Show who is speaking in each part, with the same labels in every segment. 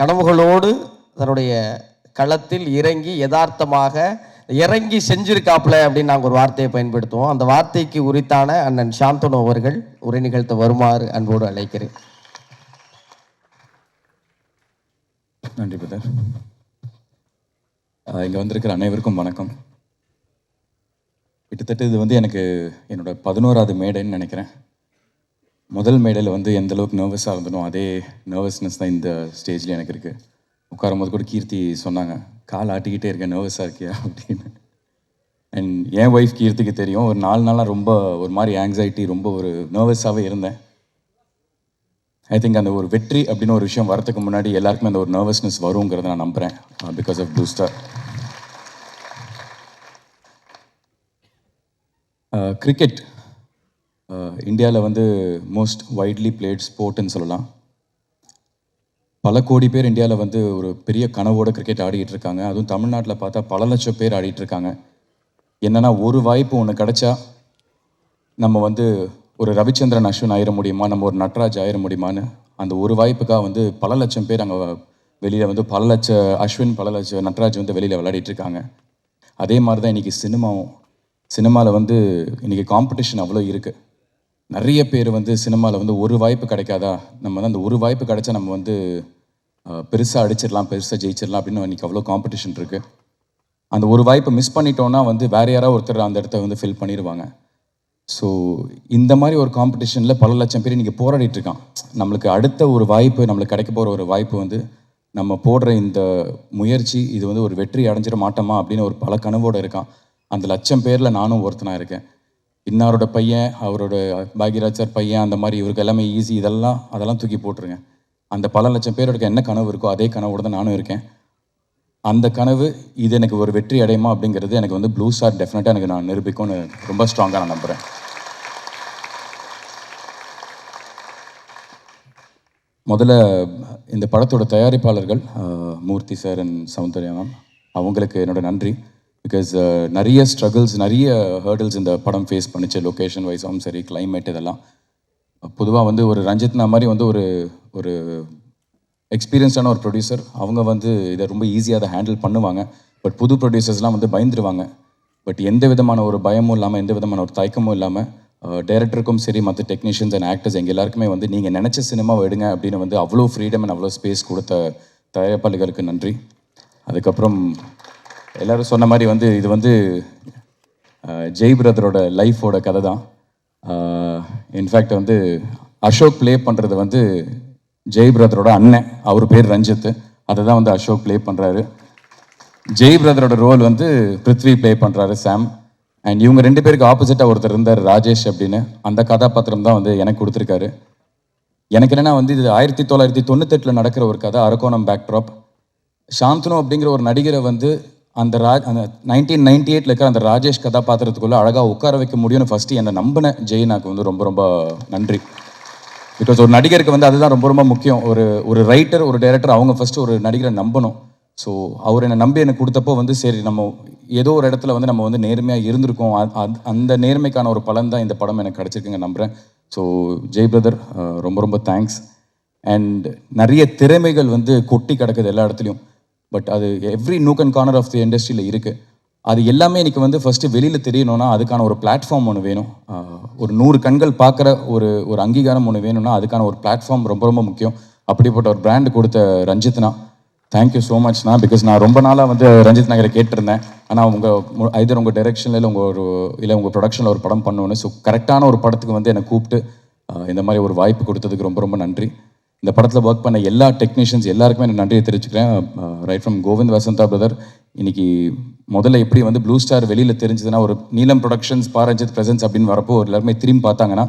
Speaker 1: கனவுகளோடு தன்னுடைய களத்தில் இறங்கி யதார்த்தமாக இறங்கி செஞ்சிருக்காப்புல அப்படின்னு நாங்கள் ஒரு வார்த்தையை பயன்படுத்துவோம். அந்த வார்த்தைக்கு உரித்தான அண்ணன் சாந்தனு அவர்கள் உரை நிகழ்த்த வருமாறு அன்போடு அழைக்கிறேன்.
Speaker 2: நன்றி பிரதர். இங்கே வந்திருக்கிற அனைவருக்கும் வணக்கம். கிட்டத்தட்ட இது எனக்கு என்னோட 11வது மேடைன்னு நினைக்கிறேன். முதல் மேடையில் எந்த அளவுக்கு நர்வஸாக இருந்தனோ அதே நர்வஸ்னஸ் தான் இந்த ஸ்டேஜில் எனக்கு இருக்குது. உட்காரும் போது கூட கீர்த்தி சொன்னாங்க, கால் ஆட்டிக்கிட்டே இருக்கேன், நர்வஸாக இருக்கியா அப்படின்னு. அண்ட் என் ஒய்ஃப் கீர்த்திக்கு தெரியும், ஒரு 4 நாளாக ரொம்ப ஒரு மாதிரி ஆங்ஸைட்டி, ரொம்ப ஒரு நர்வஸாகவே இருந்தேன். ஐ திங்க் அந்த ஒரு வெற்றி அப்படின்னு ஒரு விஷயம் வரத்துக்கு முன்னாடி எல்லாருக்குமே அந்த ஒரு நர்வஸ்னஸ் வருங்கிறத நான் நம்புகிறேன். Because of blue star. Cricket இந்தியாவில் மோஸ்ட் வைட்லி பிளேட் ஸ்போர்ட்டுன்னு சொல்லலாம். பல கோடி பேர் இந்தியாவில் ஒரு பெரிய கனவோட கிரிக்கெட் ஆடிட்டு இருக்காங்க. அதுவும் தமிழ்நாட்டில் பார்த்தா பல லட்சம் பேர் ஆடிட்டு இருக்காங்க. என்னென்னா ஒரு வாய்ப்பு ஒன்று கிடைச்சா நம்ம ஒரு ரவிச்சந்திரன் அஸ்வின் ஆயிட முடியுமா, நம்ம ஒரு நட்ராஜ் ஆயிட முடியுமான்னு அந்த ஒரு வாய்ப்புக்காக பல லட்சம் பேர் அங்கே வெளியில் பல லட்ச அஸ்வின் பல லட்ச நட்ராஜ் வெளியில் விளையாடிட்டு இருக்காங்க. அதே மாதிரி தான் இன்றைக்கி சினிமாவில் இன்றைக்கி காம்படிஷன் அவ்வளோ இருக்குது. நிறைய பேர் சினிமாவில் ஒரு வாய்ப்பு கிடைக்காதா, நம்ம அந்த ஒரு வாய்ப்பு கிடைச்சா நம்ம பெருசாக அடிச்சிடலாம், பெருசாக ஜெயிச்சிடலாம் அப்படின்னு இன்றைக்கி அவ்வளோ காம்படிஷன் இருக்குது. அந்த ஒரு வாய்ப்பை மிஸ் பண்ணிட்டோன்னா வேறு யாராவது ஒருத்தர் அந்த இடத்த ஃபில் பண்ணிடுவாங்க. ஸோ இந்த மாதிரி ஒரு காம்படிஷனில் பல லட்சம் பேர் இன்றைக்கி போராடிட்டு இருக்கான். நம்மளுக்கு அடுத்த ஒரு வாய்ப்பு, நம்மளுக்கு கிடைக்க போகிற ஒரு வாய்ப்பு நம்ம போடுற இந்த முயற்சி இது ஒரு வெற்றி அடைஞ்சிட மாட்டோமா அப்படின்னு ஒரு பல கனவோடு இருக்கான். அந்த லட்சம் பேரில் நானும் ஒருத்தனாக இருக்கேன். இன்னாரோட பையன், அவரோட பாக்யராஜ் சார் பையன், அந்த மாதிரி இவருக்கு எல்லாமே ஈஸி, அதெல்லாம் தூக்கி போட்டுருங்க. அந்த பல லட்சம் பேரோட என்ன கனவு இருக்கோ அதே கனவோடு தான் நானும் இருக்கேன். அந்த கனவு இது எனக்கு ஒரு வெற்றி அடையுமா அப்படிங்கிறது எனக்கு ப்ளூ ஸ்டார் டெஃபினட்டாக எனக்கு நான் நிரூபிக்கும்னு ரொம்ப ஸ்ட்ராங்காக நான் நம்புகிறேன். முதல்ல இந்த படத்தோட தயாரிப்பாளர்கள் மூர்த்தி சார் அண்ட் சௌந்தர்யா மேம், அவங்களுக்கு என்னோட நன்றி. பிகாஸ் நிறைய ஸ்ட்ரகிள்ஸ், நிறைய ஹேர்டில்ஸ் இந்த படம் ஃபேஸ் பண்ணிச்சு. லொக்கேஷன் வைஸாகவும் சரி, கிளைமேட், இதெல்லாம். பொதுவாக ஒரு ரஞ்சித்னா மாதிரி ஒரு ஒரு எக்ஸ்பீரியன்ஸான ஒரு ப்ரொடியூசர், அவங்க இதை ரொம்ப ஈஸியாக அதை ஹேண்டில் பண்ணுவாங்க. பட் புது ப்ரொடியூசர்ஸ்லாம் பயந்துருவாங்க. பட் எந்த விதமான ஒரு பயமும் இல்லாமல், எந்த விதமான ஒரு தயக்கமும் இல்லாமல் டைரக்டருக்கும் சரி, மற்ற டெக்னீஷியன்ஸ் அண்ட் ஆக்டர்ஸ் எங்கள் எல்லாருக்குமே நீங்கள் நினச்ச சினிமாவை எடுங்க அப்படின்னு அவ்வளோ ஃப்ரீடம் அண்ட் அவ்வளோ ஸ்பேஸ் கொடுத்த தயாரிப்பாளர்களுக்கு நன்றி. அதுக்கப்புறம் எல்லோரும் சொன்ன மாதிரி இது ஜெய் பிரதரோட லைஃபோட கதை தான். இன்ஃபேக்ட் அசோக் ப்ளே பண்ணுறது ஜெய் பிரதரோட அண்ணன், அவர் பேர் ரஞ்சித். அதை தான் அசோக் ப்ளே பண்ணுறாரு. ஜெய் பிரதரோட ரோல் பிருத்வி ப்ளே பண்ணுறாரு, சாம். அண்ட் இவங்க 2 பேருக்கு ஆப்போசிட்டாக ஒருத்தர் இருந்தார், ராஜேஷ் அப்படின்னு. அந்த கதாபாத்திரம் தான் எனக்கு கொடுத்துருக்காரு. எனக்கு என்னென்னா இது 1998 நடக்கிற ஒரு கதை, அரக்கோணம் பேக்ட்ராப். சாந்தனு அப்படிங்கிற ஒரு நடிகரை அந்த 1998 இருக்கிற அந்த ராஜேஷ் கதாபாத்திரத்துக்குள்ளே அழகாக உட்கார வைக்க முடியும்னு ஃபஸ்ட்டு என்னை நம்பின ஜெயினாக்கு ரொம்ப ரொம்ப நன்றி. பிகாஸ் ஒரு நடிகருக்கு அதுதான் ரொம்ப ரொம்ப முக்கியம். ஒரு ரைட்டர், ஒரு டைரக்டர், அவங்க ஃபஸ்ட்டு ஒரு நடிகரை நம்பணும். ஸோ அவர் என்னை நம்பி எனக்கு கொடுத்தப்போ சரி, நம்ம ஏதோ ஒரு இடத்துல நம்ம நேர்மையாக இருந்திருக்கோம். அந்த நேர்மைக்கான ஒரு பலன் தான் இந்த படம் எனக்கு கிடச்சிருக்குங்க நம்புகிறேன். ஸோ ஜெய் பிரதர், ரொம்ப ரொம்ப தேங்க்ஸ். அண்ட் நிறைய திறமைகள் கொட்டி கிடக்குது எல்லா இடத்துலையும். பட் அது every nook and corner of the இண்டஸ்ட்ரியில் இருக்குது. அது எல்லாமே இன்றைக்கி ஃபஸ்ட்டு வெளியில் தெரியணும்னா அதுக்கான ஒரு பிளாட்ஃபார்ம் ஒன்று வேணும். ஒரு 100 கண்கள் பார்க்குற ஒரு அங்கீகாரம் ஒன்று வேணும்னா அதுக்கான ஒரு பிளாட்ஃபார்ம் ரொம்ப ரொம்ப முக்கியம். அப்படிப்பட்ட ஒரு பிராண்டு கொடுத்த ரஞ்சித்னா, தேங்க்யூ ஸோ மச்ண்ணா. பிகாஸ் நான் ரொம்ப நாளாக ரஞ்சித் நகரை கேட்டிருந்தேன். ஆனால் உங்கள் டைரெக்ஷனில் இல்லை உங்கள் ப்ரொடக்ஷனில் ஒரு படம் பண்ணணுன்னு. ஸோ கரெக்டான ஒரு படத்துக்கு என்னை கூப்பிட்டு இந்த மாதிரி ஒரு வாய்ப்பு கொடுத்ததுக்கு ரொம்ப ரொம்ப நன்றி. இந்த படத்தில் ஒர்க் பண்ண எல்லா டெக்னீஷியன்ஸ் எல்லாருக்குமே நான் நன்றியை தெரிவிச்சுக்கிறேன். Right from Kovind Vasantha brother. இன்றைக்கி முதல்ல எப்படி ப்ளூ ஸ்டார் வெளியில் தெரிஞ்சதுன்னா, ஒரு நீலம் ப்ரொடக்ஷன்ஸ், பாரஞ்சித் பிரசன்ஸ் அப்படின்னு வரப்போ எல்லாருமே திரும்பி பார்த்தாங்கன்னா,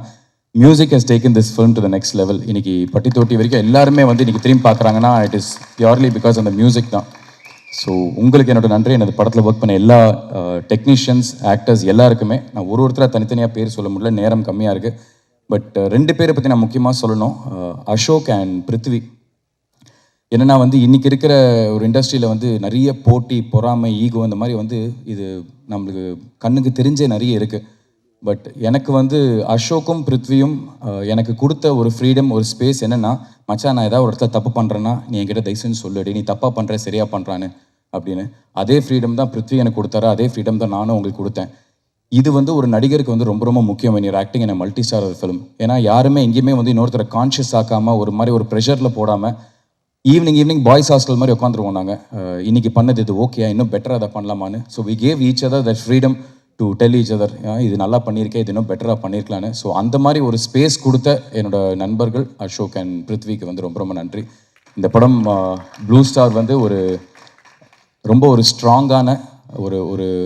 Speaker 2: music has taken this film to the next level. இன்றைக்கி பட்டி தொட்டி வரைக்கும் எல்லாருமே இன்றைக்கி திரும்பி பார்க்குறாங்கன்னா, இட் இஸ் பியூர்லி பிகாஸ் அந்த மியூசிக் தான். ஸோ உங்களுக்கு என்னோட நன்றி. எனது படத்தில் ஒர்க் பண்ண எல்லா டெக்னீஷியன்ஸ், ஆக்டர்ஸ் எல்லாருக்குமே. நான் ஒருத்தராக தனித்தனியாக பேர் சொல்ல முடியல, நேரம் கம்மியாக இருக்குது. பட் 2 பேரை பற்றி நான் முக்கியமாக சொல்லணும், அசோக் அண்ட் பிருத்வி. என்னென்னா இன்றைக்கி இருக்கிற ஒரு இண்டஸ்ட்ரியில் நிறைய போட்டி, பொறாமை, ஈகோ, இந்த மாதிரி இது நம்மளுக்கு கண்ணுக்கு தெரிஞ்சே நிறைய இருக்குது. பட் எனக்கு வந்து அசோக்கும் பிருத்வியும் எனக்கு கொடுத்த ஒரு ஃப்ரீடம், ஒரு ஸ்பேஸ் என்னென்னா, மச்சான் நான் ஏதாவது ஒரு இடத்துல தப்பு பண்ணுறேன்னா நீ என்கிட்ட தயவுசெய்து சொல்லுடி, நீ தப்பாக பண்ணுற சரியாக பண்ணுறான்னு அப்படின்னு. அதே ஃப்ரீடம் தான் பிருத்வி எனக்கு கொடுத்தாரு, அதே ஃப்ரீடம் தான் நானும் உங்களுக்கு கொடுத்தேன். இது வந்து ஒரு நடிகருக்கு வந்து ரொம்ப ரொம்ப முக்கியம் when you're acting in a multi star film. ஏன்னா யாருமே எங்கேயுமே வந்து இன்னொருத்தரை கான்ஷியஸ் ஆக்காமல் ஒரு மாதிரி ஒரு ப்ரெஷரில் போடாமல் ஈவினிங் பாய்ஸ் ஹாஸ்டல் மாதிரி உட்காந்துருவோம் நாங்கள். இன்னைக்கு பண்ணது இது ஓகே, இன்னும் பெட்டராக அதை பண்ணலாமான்னு. So we gave each other that freedom to tell each other, இது நல்லா பண்ணியிருக்கேன், இது இன்னும் பெட்டராக பண்ணியிருக்கலான்னு. ஸோ அந்த மாதிரி ஒரு ஸ்பேஸ் கொடுத்த என்னோட நண்பர்கள் அசோக் அண்ட் பிருத்விக்கு வந்து ரொம்ப ரொம்ப நன்றி. இந்த படம் ப்ளூ ஸ்டார் வந்து ரொம்ப ஒரு ஸ்ட்ராங்கான ஒரு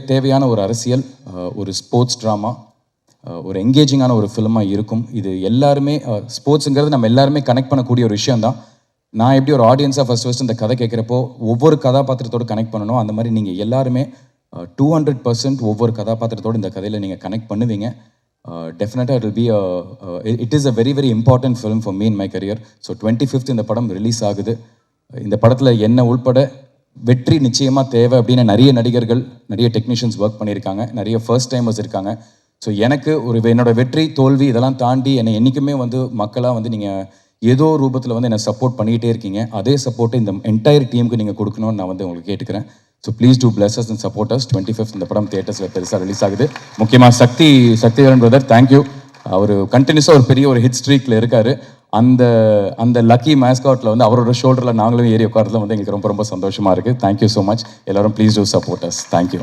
Speaker 2: தேவையான ஒரு அரசியல், ஒரு ஸ்போர்ட்ஸ் ட்ராமா, ஒரு என்கேஜிங்கான ஒரு ஃபிலிமாக இருக்கும். இது எல்லாருமே ஸ்போர்ட்ஸுங்கிறது நம்ம எல்லாருமே கனெக்ட் பண்ணக்கூடிய ஒரு விஷயந்தான். நான் எப்படி ஒரு ஆடியன்ஸாக ஃபஸ்ட் இந்த கதை கேட்குறப்போ ஒவ்வொரு கதாபாத்திரத்தோடு கனெக்ட் பண்ணணும், அந்த மாதிரி நீங்கள் எல்லாருமே 200% ஒவ்வொரு கதாபாத்திரத்தோடு இந்த கதையில் நீங்கள் கனெக்ட் பண்ணுவீங்க. டெஃபினட்டாக it will be it is a very very important film for me in my career. So 25th இந்த படம் ரிலீஸ் ஆகுது. இந்த படத்தில் என்ன உள்பட வெற்றி நிச்சயமாக தேவை அப்படின்னு நிறைய நடிகர்கள், நிறைய டெக்னீஷியன்ஸ் ஒர்க் பண்ணியிருக்காங்க, நிறைய ஃபர்ஸ்ட் டைமர்ஸ் இருக்காங்க. ஸோ எனக்கு என்னோட வெற்றி தோல்வி இதெல்லாம் தாண்டி என்னை என்றைக்குமே வந்து மக்களாக வந்து நீங்கள் ஏதோ ரூபத்தில் வந்து என்னை சப்போர்ட் பண்ணிக்கிட்டே இருக்கீங்க. அதே சப்போர்ட்டை இந்த என்டையர் டீமுக்கு நீங்கள் கொடுக்கணும்னு நான் வந்து உங்களுக்கு கேட்டுக்கிறேன். So please do plus us and support us. 25th இந்த படம் தியேட்டர்ஸில் பெருசாக ரிலீஸ் ஆகுது. முக்கியமாக சக்திவேலன் பிரதர், தேங்க்யூ. அவர் கண்டினியூஸாக ஒரு பெரிய ஒரு ஹிட் ஸ்ட்ரீக்கில் இருக்கார். அந்த லக்கி மேஸ்காட்டில் வந்து அவரோட ஷோல்டரில் நாங்களும் ஏறி உட்காரதுல வந்து எங்களுக்கு ரொம்ப ரொம்ப சந்தோஷமாக இருக்குது. Thank you so much. எல்லோரும் please do support us. Thank you.